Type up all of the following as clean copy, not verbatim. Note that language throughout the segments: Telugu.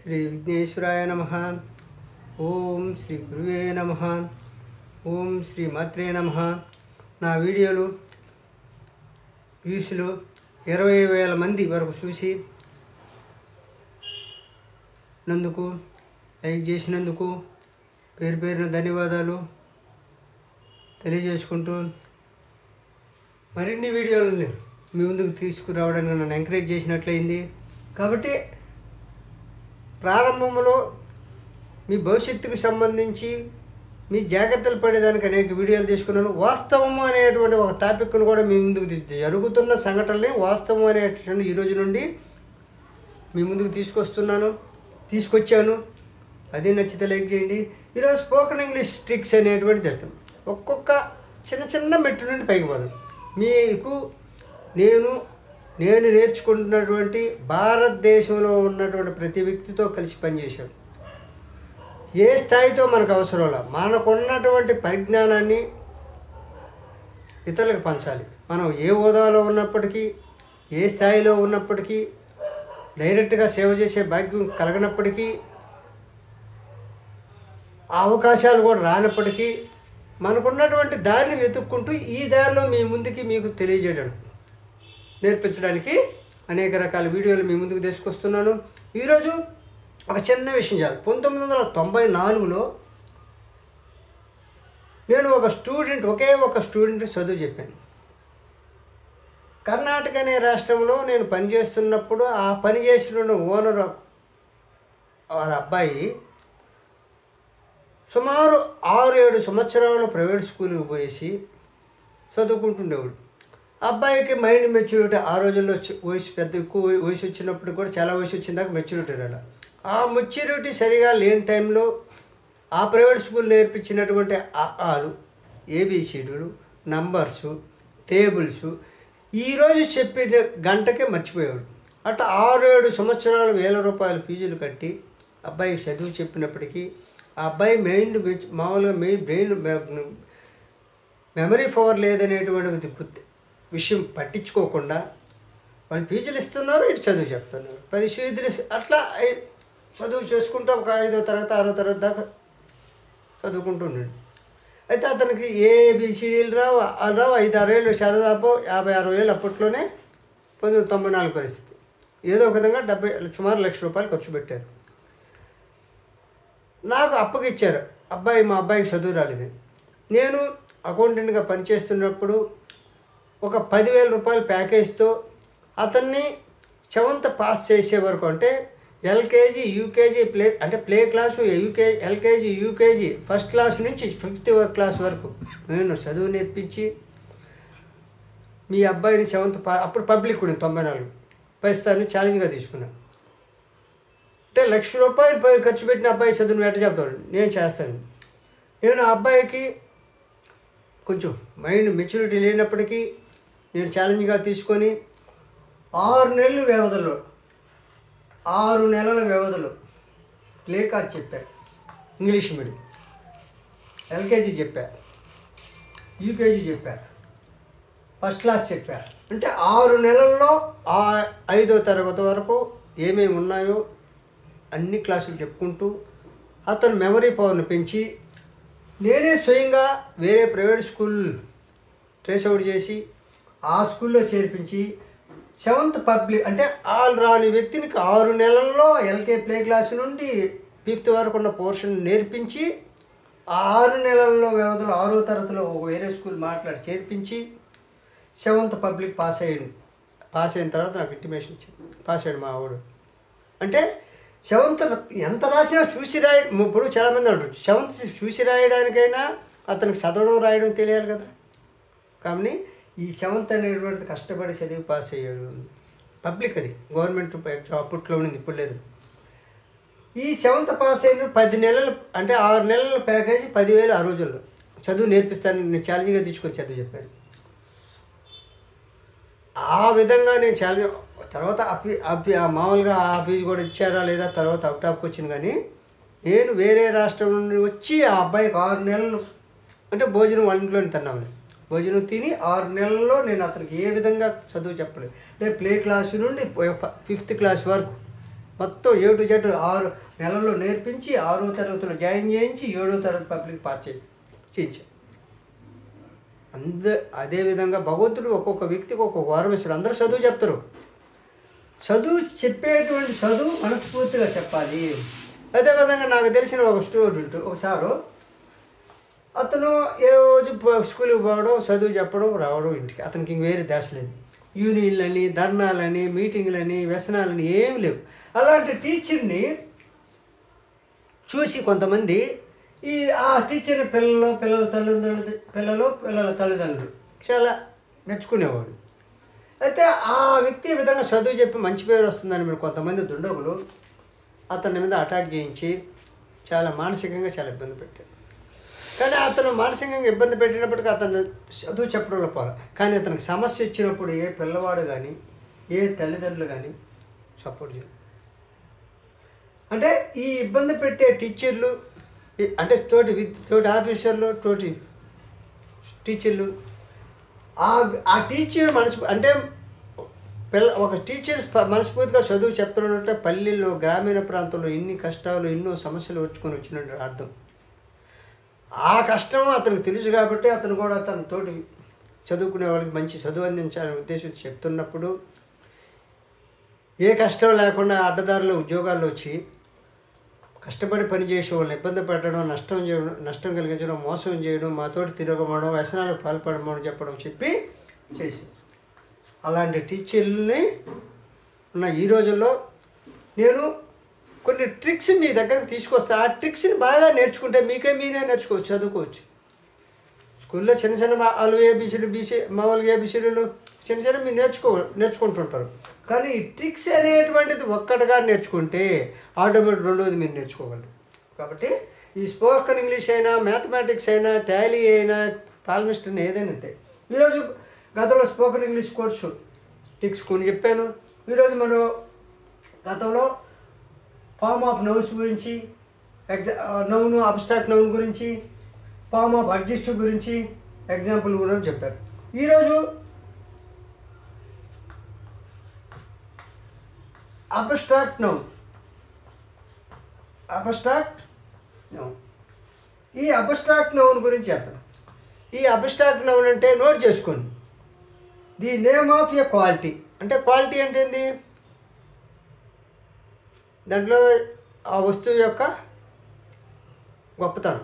శ్రీ విఘ్నేశ్వరాయ నమః. ఓం శ్రీ గురువే నమః. ఓం శ్రీ మాత్రే నమః. నా వీడియోలు వ్యూస్లు 20,000 మంది వరకు చూసి నందుకు లైక్ చేసినందుకు పేరు పేరున ధన్యవాదాలు తెలియజేసుకుంటూ మరిన్ని వీడియోలను మీ ముందుకు తీసుకురావడానికి నన్ను ఎంకరేజ్ చేసినట్లయింది. కాబట్టి ప్రారంభంలో మీ భవిష్యత్తుకు సంబంధించి మీ జాగ్రత్తలు పడేదానికి అనేక వీడియోలు తీసుకున్నాను. వాస్తవము అనేటువంటి ఒక టాపిక్ను కూడా మీ ముందుకు జరుగుతున్న సంఘటనల్ని వాస్తవం అనేటువంటి ఈరోజు నుండి మీ ముందుకు తీసుకొచ్చాను. అది నచ్చితే లైక్ చేయండి. ఈరోజు స్పోకెన్ ఇంగ్లీష్ ట్రిక్స్ అనేటువంటి తెస్తాం. ఒక్కొక్క చిన్న మెట్టు నుండి పైకి పోదాం. మీకు నేను నేర్చుకుంటున్నటువంటి భారతదేశంలో ఉన్నటువంటి ప్రతి వ్యక్తితో కలిసి పనిచేశాను. ఏ స్థాయితో మనకు అవసరంలా మనకున్నటువంటి పరిజ్ఞానాన్ని ఇతరులకు పంచాలి. మనం ఏ హోదాలో ఉన్నప్పటికీ, ఏ స్థాయిలో ఉన్నప్పటికీ, డైరెక్ట్గా సేవ చేసే భాగ్యం కలగనప్పటికీ, అవకాశాలు కూడా రానప్పటికీ మనకున్నటువంటి దారిని వెతుక్కుంటూ ఈ దారిలో మీ ముందుకి మీకు తెలియజేయడం నేర్పించడానికి అనేక రకాల వీడియోలు మీ ముందుకు తీసుకొస్తున్నాను. ఈరోజు ఒక చిన్న విషయం చాలు. 1994లో నేను ఒకే ఒక స్టూడెంట్ చదువు చెప్పాను. కర్ణాటక అనే రాష్ట్రంలో నేను పనిచేస్తున్నప్పుడు ఆ పనిచేస్తున్న ఓనర్ వారి అబ్బాయి సుమారు 6-7 సంవత్సరాలు ప్రైవేట్ స్కూల్కి పోయేసి చదువుకుంటుండేవాడు. అబ్బాయికి మైండ్ మెచ్యూరిటీ ఆ రోజుల్లో ఎక్కువ వయసు వచ్చినప్పుడు కూడా చాలా వయసు వచ్చిందాక మెచ్యూరిటీ రాల. ఆ మెచ్యూరిటీ సరిగా లేని టైంలో ఆ ప్రైవేట్ స్కూల్ నేర్పించినటువంటి ఆలు, ఏబిసిడీలు, నంబర్సు, టేబుల్స్ ఈరోజు చెప్పిన గంటకే మర్చిపోయేవాడు. అట్లా 6-7 సంవత్సరాలు ₹1,000 ఫీజులు కట్టి అబ్బాయికి చదువు చెప్పినప్పటికీ ఆ అబ్బాయి మామూలుగా బ్రెయిన్ మెమరీ పవర్ లేదనేటువంటి విషయం పట్టించుకోకుండా వాళ్ళు ఫీజులు ఇస్తున్నారు, ఇటు చదువు చెప్తున్నారు. 10 ఫీజులు అట్లా చదువు చేసుకుంటూ ఒక 5వ తరగతి 6వ తరగతి దాకా చదువుకుంటున్నాడు. అయితే అతనికి ఏబిసిడీలు రావు, 5-6 ఏళ్ళు చదదాపు 50-60 ఏళ్ళు అప్పట్లోనే 1994 పరిస్థితి. ఏదో ఒక విధంగా సుమారు ₹1,00,000 ఖర్చు పెట్టారు. నాకు అప్పగిచ్చారు. మా అబ్బాయికి చదువు రాలేదు. నేను అకౌంటెంట్గా పనిచేస్తున్నప్పుడు ఒక ₹10,000 ప్యాకేజ్తో అతన్ని 7th పాస్ చేసే వరకు, అంటే LKG, UKG, play class, LKG, UKG, first class నుంచి 5th క్లాస్ వరకు నేను చదువు నేర్పించి మీ అబ్బాయిని 7th అప్పుడు పబ్లిక్ కూడా 94 పరిస్థితిని ఛాలెంజ్గా తీసుకున్నాను. అంటే ₹1,00,000 ఖర్చు పెట్టిన అబ్బాయి చదువు నువ్వు ఎట్ట చెప్తాను, నేను చేస్తాను. నేను ఆ అబ్బాయికి కొంచెం మైండ్ మెచ్యూరిటీ లేనప్పటికీ నేను ఛాలెంజ్గా తీసుకొని 6 నెలల వ్యవధిలో ప్లే క్లాస్ చెప్పాను. ఇంగ్లీష్ మీడియం, ఎల్కేజీ చెప్పా, యూకేజీ చెప్పా, ఫస్ట్ క్లాస్ చెప్పా. అంటే 6 నెలల్లో 5వ తరగతి వరకు ఏమేమి ఉన్నాయో అన్ని క్లాసులు చెప్పుకుంటూ అతను మెమరీ పవర్ని పెంచి నేనే స్వయంగా వేరే ప్రైవేట్ స్కూల్ ట్రేస్ అవుట్ చేసి ఆ స్కూల్లో చేర్పించి 7th పబ్లిక్, అంటే ఆల్ రాని వ్యక్తిని 6 నెలల్లో ఎల్కే ప్లే క్లాస్ నుండి 5th వరకు ఉన్న పోర్షన్ నేర్పించి 6 నెలల్లో వ్యవధిలో 6వ తరగతిలో వేరే స్కూల్ చేర్పించి 7th పబ్లిక్ పాస్ అయిన తర్వాత నాకు ఇంటిమేషన్ ఇచ్చింది. పాస్ అయ్యాడు మా వాడు. అంటే 7th ఎంత రాసినా చూసి ఇప్పుడు చాలామంది అంటారు 7th చూసి రాయడానికైనా అతనికి చదవడం రాయడం తెలియాలి కదా. కానీ ఈ 7th అనేటువంటిది కష్టపడి చదివి పాస్ అయ్యాడు. పబ్లిక్, అది గవర్నమెంట్ ఎగ్జామ్ అప్పట్లో ఉండింది, ఇప్పుడు లేదు. ఈ 7th పాస్ అయిన 10 నెలలు, అంటే 6 నెలల ప్యాకేజీ 10,000 ఆ రోజుల్లో చదువు నేర్పిస్తాను. నేను ఛాలెంజ్గా తీసుకొని చదువు చెప్పాను. ఆ విధంగా నేను ఛాలెంజ్ తర్వాత మామూలుగా ఆ ఫీజు కూడా ఇచ్చారా లేదా తర్వాత అవుట్ ఆఫ్కి వచ్చింది. కానీ నేను వేరే రాష్ట్రం నుండి వచ్చి ఆ అబ్బాయికి 6 నెలలు, అంటే భోజనం వాళ్ళ ఇంట్లోనే తిన్నామని భోజనం తిని 6 నెలల్లో నేను అతనికి ఏ విధంగా చదువు చెప్పలేదు. అంటే ప్లే క్లాస్ నుండి 5th క్లాస్ వరకు మొత్తం ఏ టు జెడ్ 6 నెలల్లో నేర్పించి 6వ తరగతిలో జాయిన్ చేయించి 7వ తరగతి పబ్లిక్ పాస్ చేయించాం. అదేవిధంగా భగవంతుడు ఒక్కొక్క వ్యక్తికి ఒక్కొక్క వరం ఇస్తాడు. అందరూ చదువు చెప్తారు. చదువు చెప్పేటువంటి చదువు మనస్ఫూర్తిగా చెప్పాలి. అదేవిధంగా నాకు తెలిసిన ఒక స్టూడెంట్ ఒకసారి అతను ఏ రోజు స్కూల్కి పోవడం, చదువు చెప్పడం, రావడం ఇంటికి. అతనికి ఇంక వేరే దాస లేదు. యూనియన్లని, ధర్నాలని, మీటింగ్లని, వ్యసనాలని ఏమి లేవు. అలాంటి టీచర్ని చూసి కొంతమంది ఆ టీచర్ పిల్లల తల్లిదండ్రులు చాలా మెచ్చుకునేవాడు. అయితే ఆ వ్యక్తి ఈ విధంగా చదువు చెప్పి మంచి పేరు వస్తుందని మీరు కొంతమంది దుండగులు అతని మీద అటాక్ చేయించి చాలా మానసికంగా చాలా ఇబ్బంది పెట్టారు. కానీ అతను మానసికంగా ఇబ్బంది పెట్టినప్పటికీ అతను చదువు చెప్పడంలో పోరా. కానీ అతనికి సమస్య ఇచ్చినప్పుడు ఏ పిల్లవాడు కానీ ఏ తల్లిదండ్రులు కానీ సపోర్ట్ చేయరు. అంటే ఈ ఇబ్బంది పెట్టే టీచర్లు అంటే తోటి ఆఫీసర్లు, తోటి టీచర్లు ఆ టీచర్ అంటే ఒక టీచర్ మనస్ఫూర్తిగా చదువు చెప్తున్నట్టే పల్లెల్లో, గ్రామీణ ప్రాంతంలో ఎన్ని కష్టాలు, ఎన్నో సమస్యలు వచ్చుకొని వచ్చినట్టు అర్థం. ఆ కష్టం అతనికి తెలుసు కాబట్టి అతను కూడా తన తోటి చదువుకునే వాళ్ళకి మంచి చదువు అందించాలనే ఉద్దేశంతో చెప్తున్నప్పుడు ఏ కష్టం లేకుండా అడ్డదారులు ఉద్యోగాల్లో వచ్చి కష్టపడి పనిచేసే వాళ్ళని ఇబ్బంది పెట్టడం, నష్టం కలిగించడం, మోసం చేయడం, మాతోటి తిరగడం, వ్యసనాలకు పాల్పడమని చెప్పి చేసి అలాంటి టీచర్లని ఉన్న ఈ రోజుల్లో నేను కొన్ని ట్రిక్స్ మీ దగ్గరకు తీసుకొస్తా. ఆ ట్రిక్స్ని బాగా నేర్చుకుంటే మీదే నేర్చుకోవచ్చు, చదువుకోవచ్చు. స్కూల్లో చిన్న చిన్న అలు ఏబిసిలు మామూలుగా ఏబిసిలు చిన్న మీరు నేర్చుకుంటుంటారు. కానీ ఈ ట్రిక్స్ అనేటువంటిది ఒక్కటిగా నేర్చుకుంటే ఆటోమేటిక్ రెండోది మీరు నేర్చుకోగలరు. కాబట్టి ఈ స్పోకెన్ ఇంగ్లీష్ అయినా, మ్యాథమెటిక్స్ అయినా, టాలీ అయినా, పాల్మిస్ట్ అయినా ఏదైనా అంతే. ఈరోజు గతంలో స్పోకెన్ ఇంగ్లీష్ కోర్సు ట్రిక్స్ కొన్ని చెప్పాను. ఈరోజు మనం గతంలో ఫార్మ్ ఆఫ్ నౌన్స్ గురించి, నౌన్ అబ్స్ట్రాక్ట్ నౌన్ గురించి, ఫార్మ్ ఆఫ్ అడ్జెక్టివ్ గురించి ఎగ్జాంపుల్ గురించి చెప్పారు. ఈరోజు అబ్స్ట్రాక్ట్ నౌన్ ఈ అబ్స్ట్రాక్ట్ నౌన్ గురించి చెప్పాను. ఈ అబ్స్ట్రాక్ట్ నౌన్ అంటే నోట్ చేసుకోండి. The name of a quality. అంటే క్వాలిటీ అంటే ఏంటి? దాంట్లో ఆ వస్తువు యొక్క గొప్పతనం.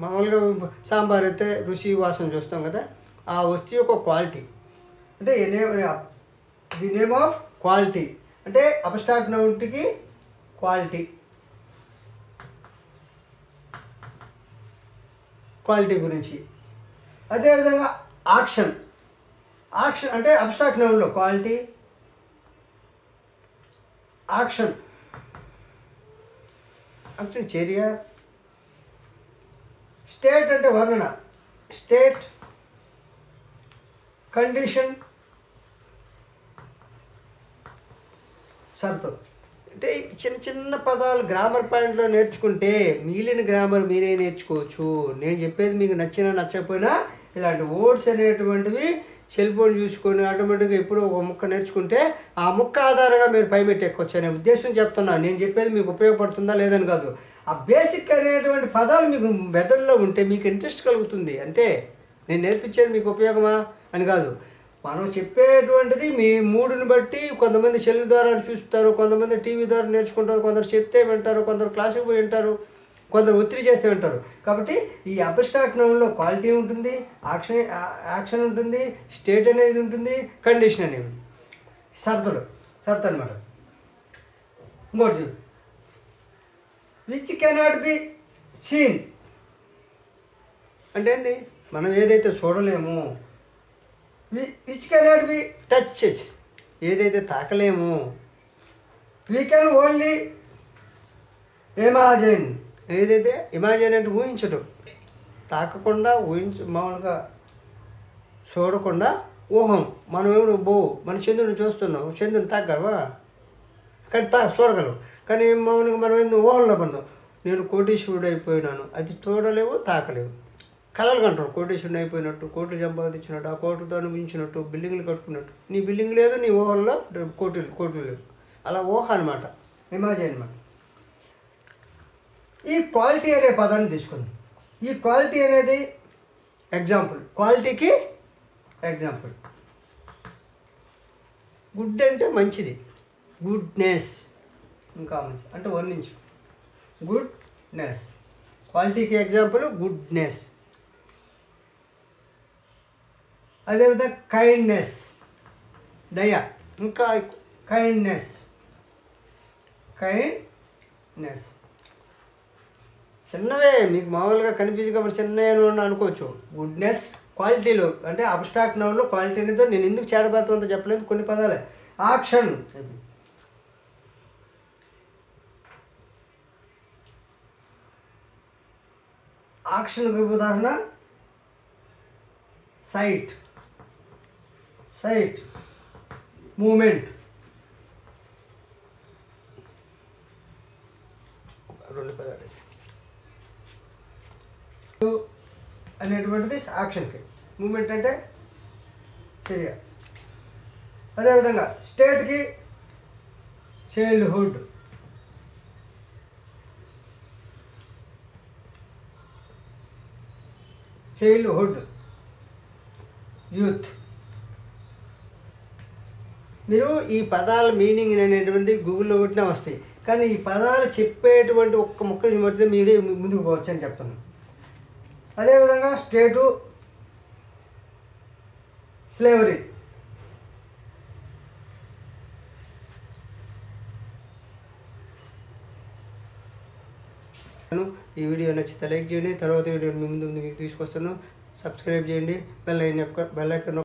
మామూలుగా సాంబార్ అయితే రుచి వాసన చూస్తాం కదా, ఆ వస్తువు యొక్క క్వాలిటీ అంటే ది నేమ్ ఆఫ్ క్వాలిటీ. అంటే అబ్స్ట్రాక్ట్ నౌన్కి క్వాలిటీ గురించి. అదేవిధంగా యాక్షన్ అంటే అబ్స్ట్రాక్ట్ నౌన్లో క్వాలిటీ, యాక్షన్ చర్య. స్టేట్ అంటే వర్ణన, స్టేట్, కండిషన్, షరతు. అంటే చిన్న చిన్న పదాలు గ్రామర్ పాయింట్లో నేర్చుకుంటే మిగిలిన గ్రామర్ మీరే నేర్చుకోవచ్చు. నేను చెప్పేది మీకు నచ్చినా నచ్చకపోయినా ఇలాంటి వర్డ్స్ అనేటువంటివి సెల్ ఫోన్ చూసుకొని ఆటోమేటిక్గా ఎప్పుడో ఒక ముక్క నేర్చుకుంటే ఆ ముక్క ఆధారంగా మీరు పైమెట్టి ఎక్కొచ్చు అనే ఉద్దేశం చెప్తున్నా. నేను చెప్పేది మీకు ఉపయోగపడుతుందా లేదని కాదు. ఆ బేసిక్ అనేటువంటి పదాలు మీకు మెదడులో ఉంటే మీకు ఇంట్రెస్ట్ కలుగుతుంది అంతే. నేను నేర్పించేది మీకు ఉపయోగమా అని కాదు. మనం చెప్పేటువంటిది మీ మూడుని బట్టి కొంతమంది సెల్ ద్వారా చూస్తారు, కొంతమంది టీవీ ద్వారా నేర్చుకుంటారు, కొందరు చెప్తే వింటారు, కొందరు క్లాసుకి పోయి వింటారు, కొందరు ఒత్తిడి చేస్తే వింటారు. కాబట్టి ఈ అబ్స్ట్రాక్ట్ నౌన్లో క్వాలిటీ ఉంటుంది, యాక్షన్ ఉంటుంది, స్టేట్ అనేది ఉంటుంది, కండిషన్ అనేది, షరతు అనమాట. ఇంకోటి విచ్ కెనాట్ బి సీన్ అంటే ఏంటి? మనం ఏదైతే చూడలేము. విచ్ కెనాట్ బి టచ్ ఏదైతే తాకలేము. వీ కెన్ ఓన్లీ ఇమాజిన్ ఏదైతే ఇమాజిన్ అంటే ఊహించటం, తాకకుండా మామూలుగా చూడకుండా ఊహం. మనం ఏమిటి మన చంద్రుని చూస్తున్నాం, చంద్రుని తాకగలవా? కానీ చూడగలవు. కానీ మామూలుగా మనం ఏంది ఊహంలో పడతాం. నేను కోటీశ్వరుడు అయిపోయినాను, అది చూడలేవు, తాకలేవు. కలలు కంటారు కోటీశ్వరుడు అయిపోయినట్టు, కోట్లు సంపాదించినట్టు, ఆ కోట్లతో అనిపించినట్టు, బిల్డింగ్లు కట్టుకున్నట్టు. నీ బిల్డింగ్ లేదు, నీ ఊహల్లో కోట్లు లేవు. అలా ఊహ అనమాట, ఇమాజిన్ అనమాట. ఈ క్వాలిటీ అనే పదాన్ని తీసుకుంది. ఈ క్వాలిటీ అనేది ఎగ్జాంపుల్, క్వాలిటీకి ఎగ్జాంపుల్. గుడ్ అంటే మంచిది, గుడ్నెస్ ఇంకా మంచి అంటే వర్ణించు, గుడ్నెస్. క్వాలిటీకి ఎగ్జాంపుల్ గుడ్నెస్. అదేవిధంగా కైండ్నెస్, దయ, ఇంకా కైండ్నెస్, కైండ్నెస్. చిన్నవే మీకు మామూలుగా కనిపించి కాబట్టి చిన్నవి అనుకోవచ్చు. గుడ్నెస్ క్వాలిటీలో అంటే అబ్స్ట్రాక్ట్ నౌన్లో క్వాలిటీ అనేది నేను ఎందుకు చేడబాతుందో చెప్పలేదు, కొన్ని పదాలే. యాక్షన్, యాక్షన్కి ఉదాహరణ సైట్, సైట్, మూమెంట్. రెండు పదాలు అనేటువంటిది యాక్షన్కి, మూమెంట్ అంటే చర్య. అదేవిధంగా స్టేట్కి చైల్డ్హుడ్, చైల్డ్హుడ్, యూత్. మీరు ఈ పదాల మీనింగ్ అనేటువంటి గూగుల్లో కొట్టినా వస్తాయి, కానీ ఈ పదాలు చెప్పేటువంటి ఒక్క ముక్కని మధ్య మీరే ముందుకు పోవచ్చు అని చెప్తున్నాను. అదేవిధంగా స్టేటు, స్లేవరీ. ఈ వీడియో నచ్చితే లైక్ చేయండి. తర్వాత వీడియో మీ ముందు మీకు తీసుకొస్తాను. సబ్స్క్రైబ్ చేయండి, బెల్ ఐకాన్